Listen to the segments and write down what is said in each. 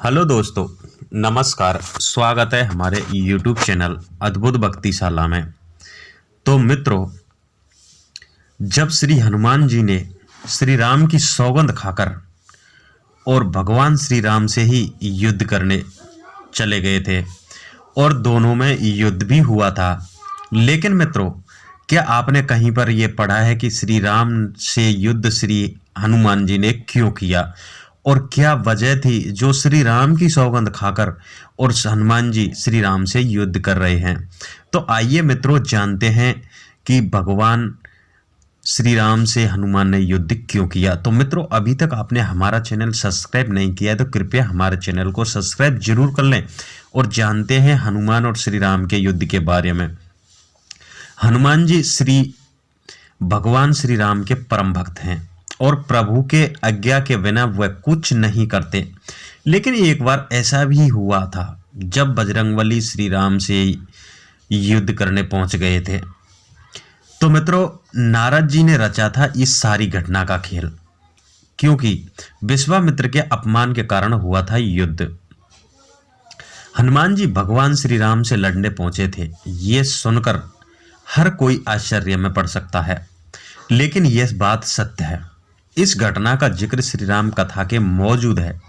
Hello दोस्तों, नमस्कार। स्वागत है हमारे यूट्यूब चैनल अद्भुत भक्तिशाला में। तो मित्रों, जब श्री हनुमान जी ने श्री राम की सौगंध खाकर और भगवान श्री राम से ही युद्ध करने चले गए थे और दोनों में युद्ध भी हुआ था, लेकिन मित्रों, क्या आपने कहीं पर यह पढ़ा है कि श्री राम से युद्ध श्री हनुमान जी ने क्यों किया और क्या वजह थी जो श्री राम की सौगंध खाकर और हनुमान जी श्री राम से युद्ध कर रहे हैं? तो आइए मित्रों, जानते हैं कि भगवान श्री राम से हनुमान ने युद्ध क्यों किया। तो मित्रों, अभी तक आपने हमारा चैनल सब्सक्राइब नहीं किया है तो कृपया हमारे चैनल को सब्सक्राइब जरूर कर लें और जानते हैं हनुमान और श्री राम के युद्ध के बारे में। हनुमान जी भगवान श्री राम के परम भक्त हैं और प्रभु के आज्ञा के बिना वह कुछ नहीं करते। लेकिन एक बार ऐसा भी हुआ था जब बजरंगबली श्री राम से युद्ध करने पहुंच गए थे। तो मित्रों, नारद जी ने रचा था इस सारी घटना का खेल, क्योंकि विश्वामित्र के अपमान के कारण हुआ था युद्ध। हनुमान जी भगवान श्री राम से लड़ने पहुंचे थे, ये सुनकर हर कोई आश्चर्य में पड़ सकता है, लेकिन यह बात सत्य है। इस घटना का जिक्र श्री राम कथा के मौजूद है।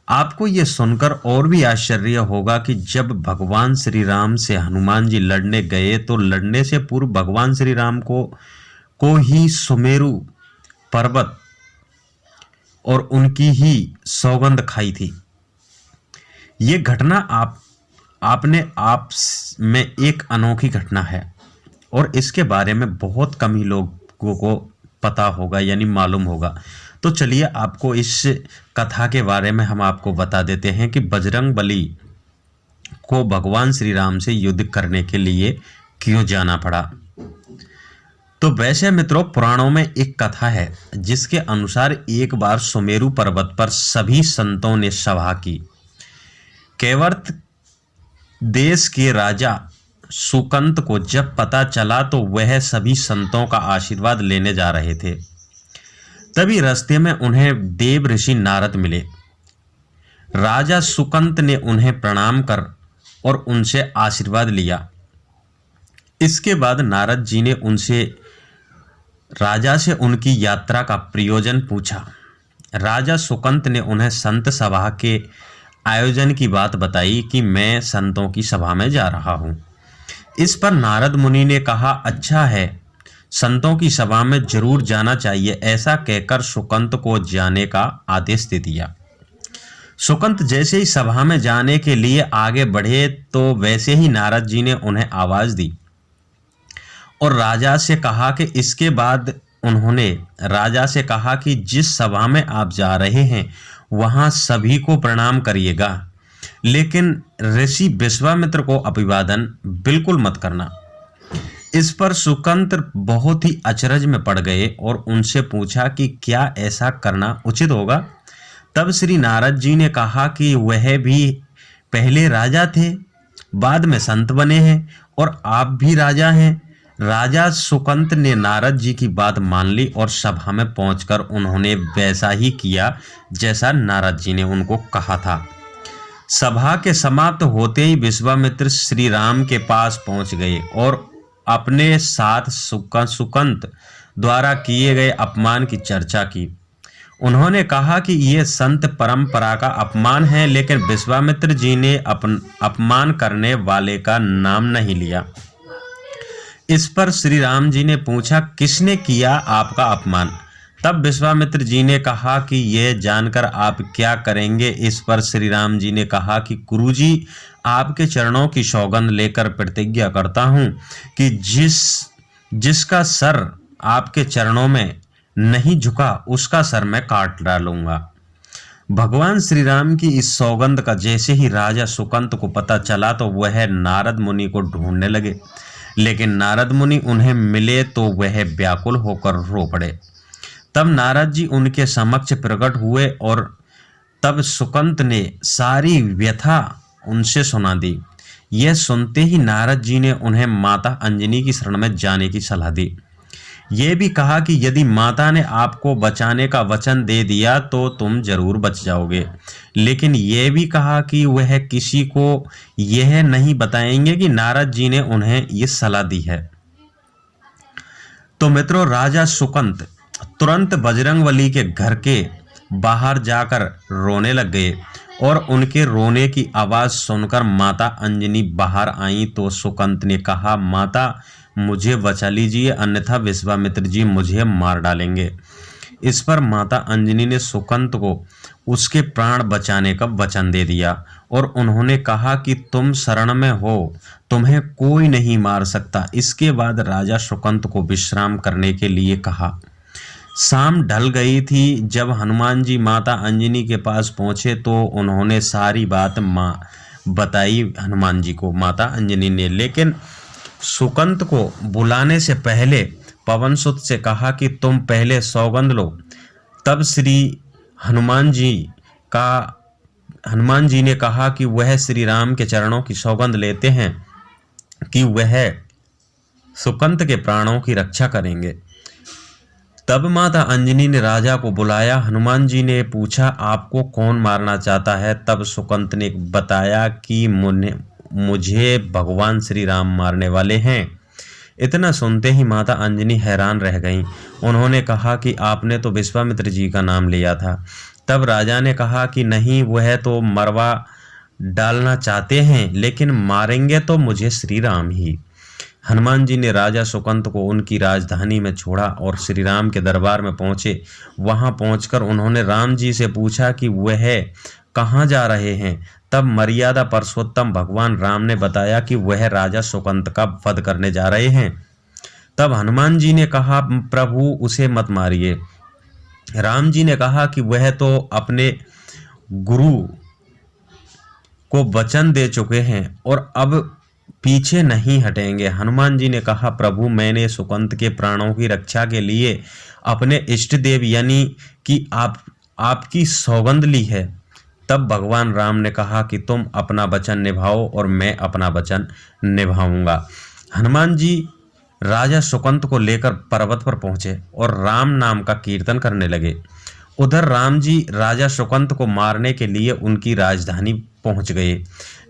आपको यह सुनकर और भी आश्चर्य होगा कि जब भगवान श्री राम से हनुमान जी लड़ने गए तो लड़ने से पूर्व भगवान श्री राम को ही सुमेरु पर्वत और उनकी ही सौगंध खाई थी। ये घटना आपने आप में एक अनोखी घटना है और इसके बारे में बहुत कम ही लोगों को पता होगा, यानी मालूम होगा। तो चलिए आपको इस कथा के बारे में हम आपको बता देते हैं कि बजरंगबली को भगवान श्री राम से युद्ध करने के लिए क्यों जाना पड़ा। तो वैसे मित्रों, पुराणों में एक कथा है जिसके अनुसार एक बार सुमेरु पर्वत पर सभी संतों ने सभा की। केवर्त देश के राजा सुकंत को जब पता चला तो वह सभी संतों का आशीर्वाद लेने जा रहे थे। तभी रास्ते में उन्हें देव ऋषि नारद मिले। राजा सुकंत ने उन्हें प्रणाम कर और उनसे आशीर्वाद लिया। इसके बाद नारद जी ने राजा से उनकी यात्रा का प्रयोजन पूछा। राजा सुकंत ने उन्हें संत सभा के आयोजन की बात बताई कि मैं संतों की सभा में जा रहा हूं। इस पर नारद मुनि ने कहा, अच्छा है, संतों की सभा में जरूर जाना चाहिए। ऐसा कहकर सुकंत को जाने का आदेश दे दिया। सुकंत जैसे ही सभा में जाने के लिए आगे बढ़े तो वैसे ही नारद जी ने उन्हें आवाज दी और राजा से कहा कि इसके बाद उन्होंने राजा से कहा कि जिस सभा में आप जा रहे हैं वहां सभी को प्रणाम करिएगा, लेकिन ऋषि विश्वामित्र को अभिवादन बिल्कुल मत करना। इस पर सुकंत बहुत ही अचरज में पड़ गए और उनसे पूछा कि क्या ऐसा करना उचित होगा। तब श्री नारद जी ने कहा कि वह भी पहले राजा थे, बाद में संत बने हैं और आप भी राजा हैं। राजा सुकंत ने नारद जी की बात मान ली और सभा में पहुंचकर उन्होंने वैसा ही किया जैसा नारद जी ने उनको कहा था। सभा के समाप्त होते ही विश्वामित्र श्री राम के पास पहुंच गए और अपने साथ सुकंत द्वारा किए गए अपमान की चर्चा की। उन्होंने कहा कि यह संत परंपरा का अपमान है, लेकिन विश्वामित्र जी ने अपमान करने वाले का नाम नहीं लिया। इस पर श्री राम जी ने पूछा, किसने किया आपका अपमान? तब विश्वामित्र जी ने कहा कि यह जानकर आप क्या करेंगे। इस पर श्री राम जी ने कहा कि गुरुजी, आपके चरणों की सौगंध लेकर प्रतिज्ञा करता हूं कि जिसका सर आपके चरणों में नहीं झुका उसका सर मैं काट डालूंगा। भगवान श्री राम की इस सौगंध का जैसे ही राजा सुकंत को पता चला तो वह नारद मुनि को ढूंढने लगे, लेकिन नारद मुनि उन्हें मिले तो वह व्याकुल होकर रो पड़े। तब नारद जी उनके समक्ष प्रकट हुए और तब सुकंत ने सारी व्यथा उनसे सुना दी। यह सुनते ही नारद जी ने उन्हें माता अंजनी की शरण में जाने की सलाह दी। ये भी कहा कि यदि माता ने आपको बचाने का वचन दे दिया तो तुम जरूर बच जाओगे, लेकिन ये भी कहा कि वह किसी को यह नहीं बताएंगे कि नारद जी ने उन्हें ये सलाह दी है। तो मित्रों, राजा सुकंत तुरंत बजरंगबली के घर के बाहर जाकर रोने लग गए और उनके रोने की आवाज सुनकर माता अंजनी बाहर आई तो सुकंत ने कहा, माता मुझे बचा लीजिए, अन्यथा विश्वामित्र जी मुझे मार डालेंगे। इस पर माता अंजनी ने सुकंत को उसके प्राण बचाने का वचन दे दिया और उन्होंने कहा कि तुम शरण में हो, तुम्हें कोई नहीं मार सकता। इसके बाद राजा सुकंत को विश्राम करने के लिए कहा। शाम ढल गई थी। जब हनुमान जी माता अंजनी के पास पहुंचे तो उन्होंने सारी बात बताई हनुमान जी को, माता अंजनी ने। लेकिन सुकंत को बुलाने से पहले पवनसुत से कहा कि तुम पहले सौगंध लो। तब हनुमान जी ने कहा कि वह श्री राम के चरणों की सौगंध लेते हैं कि वह सुकंत के प्राणों की रक्षा करेंगे। तब माता अंजनी ने राजा को बुलाया। हनुमान जी ने पूछा, आपको कौन मारना चाहता है? तब सुकंत ने बताया कि मुझे भगवान श्री राम मारने वाले हैं। इतना सुनते ही माता अंजनी हैरान रह गईं। उन्होंने कहा कि आपने तो विश्वामित्र जी का नाम लिया था। तब राजा ने कहा कि नहीं, वह तो मरवा डालना चाहते हैं, लेकिन मारेंगे तो मुझे श्री राम ही। हनुमान जी ने राजा सुकंत को उनकी राजधानी में छोड़ा और श्री राम के दरबार में पहुंचे। वहां पहुंचकर उन्होंने राम जी से पूछा कि वह कहाँ जा रहे हैं। तब मर्यादा पुरुषोत्तम भगवान राम ने बताया कि वह राजा सुकंत का वध करने जा रहे हैं। तब हनुमान जी ने कहा, प्रभु उसे मत मारिए। राम जी ने कहा कि वह तो अपने गुरु को वचन दे चुके हैं और अब पीछे नहीं हटेंगे। हनुमान जी ने कहा, प्रभु मैंने सुकंत के प्राणों की रक्षा के लिए अपने इष्ट देव यानी कि आपकी सौगंध ली है। तब भगवान राम ने कहा कि तुम अपना वचन निभाओ और मैं अपना वचन निभाऊंगा। हनुमान जी राजा सुकंत को लेकर पर्वत पर पहुंचे और राम नाम का कीर्तन करने लगे। उधर राम जी राजा सुकंत को मारने के लिए उनकी राजधानी पहुंच गए,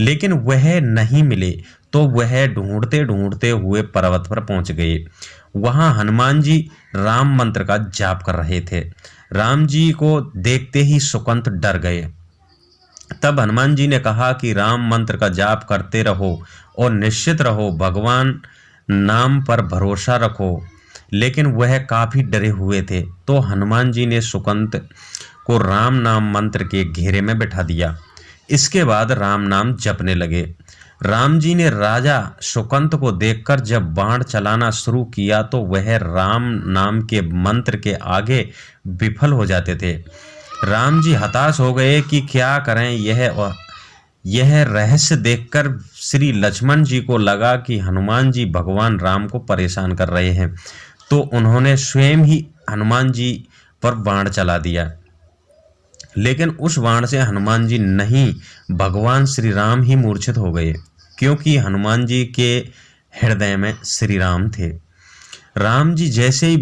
लेकिन वह नहीं मिले। तो वह ढूंढते ढूंढते हुए पर्वत पर पहुंच गए। वहां हनुमान जी राम मंत्र का जाप कर रहे थे। राम जी को देखते ही सुकंत डर गए। तब हनुमान जी ने कहा कि राम मंत्र का जाप करते रहो और निश्चित रहो, भगवान नाम पर भरोसा रखो। लेकिन वह काफी डरे हुए थे। तो हनुमान जी ने सुकंत को राम नाम मंत्र के घेरे में बैठा दिया। इसके बाद राम नाम जपने लगे। राम जी ने राजा सुकंत को देखकर जब बाण चलाना शुरू किया तो वह राम नाम के मंत्र के आगे विफल हो जाते थे। राम जी हताश हो गए कि क्या करें। यह रहस्य देखकर श्री लक्ष्मण जी को लगा कि हनुमान जी भगवान राम को परेशान कर रहे हैं, तो उन्होंने स्वयं ही हनुमान जी पर बाण चला दिया। लेकिन उस बाण से हनुमान जी नहीं, भगवान श्री राम ही मूर्छित हो गए, क्योंकि हनुमान जी के हृदय में श्री राम थे। राम जी जैसे ही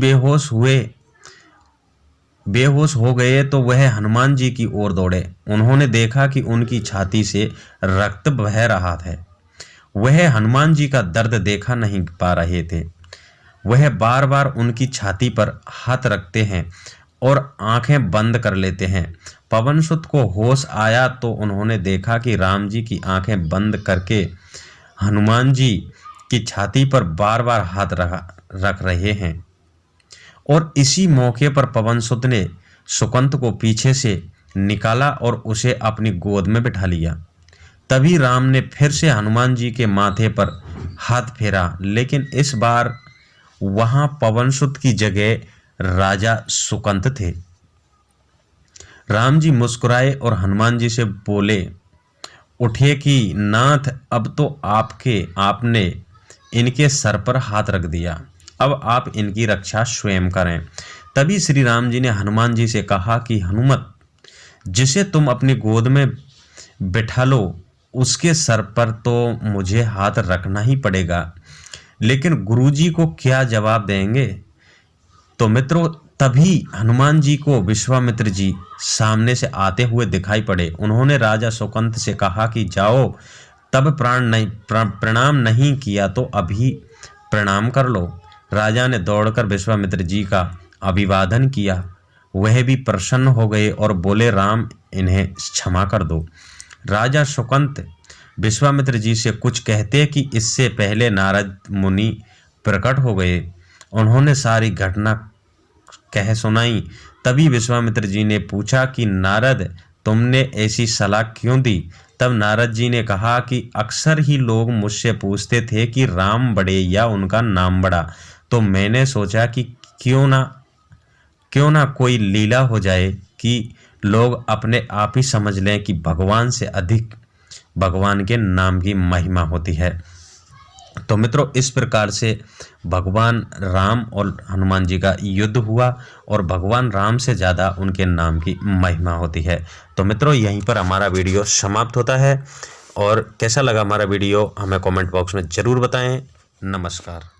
बेहोश हो गए तो वह हनुमान जी की ओर दौड़े। उन्होंने देखा कि उनकी छाती से रक्त बह रहा था। वह हनुमान जी का दर्द देखा नहीं पा रहे थे। वह बार बार उनकी छाती पर हाथ रखते हैं और आंखें बंद कर लेते हैं। पवनसुत को होश आया तो उन्होंने देखा कि राम जी की आंखें बंद करके हनुमान जी की छाती पर बार बार हाथ रख रहे हैं। और इसी मौके पर पवनसुत ने सुकंत को पीछे से निकाला और उसे अपनी गोद में बिठा लिया। तभी राम ने फिर से हनुमान जी के माथे पर हाथ फेरा, लेकिन इस बार वहां पवनसुत की जगह राजा सुकंत थे। राम जी मुस्कुराए और हनुमान जी से उठे कि नाथ, अब तो आपने इनके सर पर हाथ रख दिया, अब आप इनकी रक्षा स्वयं करें। तभी श्री राम जी ने हनुमान जी से कहा कि हनुमत, जिसे तुम अपनी गोद में बिठा लो उसके सर पर तो मुझे हाथ रखना ही पड़ेगा, लेकिन गुरुजी को क्या जवाब देंगे? तो मित्रों तभी हनुमान जी को विश्वामित्र जी सामने से आते हुए दिखाई पड़े। उन्होंने राजा सुकंत से कहा कि जाओ, तब प्रणाम नहीं किया तो अभी प्रणाम कर लो। राजा ने दौड़कर विश्वामित्र जी का अभिवादन किया। वह भी प्रसन्न हो गए और बोले, राम इन्हें क्षमा कर दो। राजा सुकंत विश्वामित्र जी से कुछ कहते कि इससे पहले नारद मुनि प्रकट हो गए। उन्होंने सारी घटना कह सुनाई। तभी विश्वामित्र जी ने पूछा कि नारद, तुमने ऐसी सलाह क्यों दी? तब नारद जी ने कहा कि अक्सर ही लोग मुझसे पूछते थे कि राम बड़े या उनका नाम बड़ा, तो मैंने सोचा कि क्यों ना कोई लीला हो जाए कि लोग अपने आप ही समझ लें कि भगवान से अधिक भगवान के नाम की महिमा होती है। तो मित्रों इस प्रकार से भगवान राम और हनुमान जी का युद्ध हुआ और भगवान राम से ज़्यादा उनके नाम की महिमा होती है। तो मित्रों यहीं पर हमारा वीडियो समाप्त होता है और कैसा लगा हमारा वीडियो हमें कमेंट बॉक्स में ज़रूर बताएं। नमस्कार।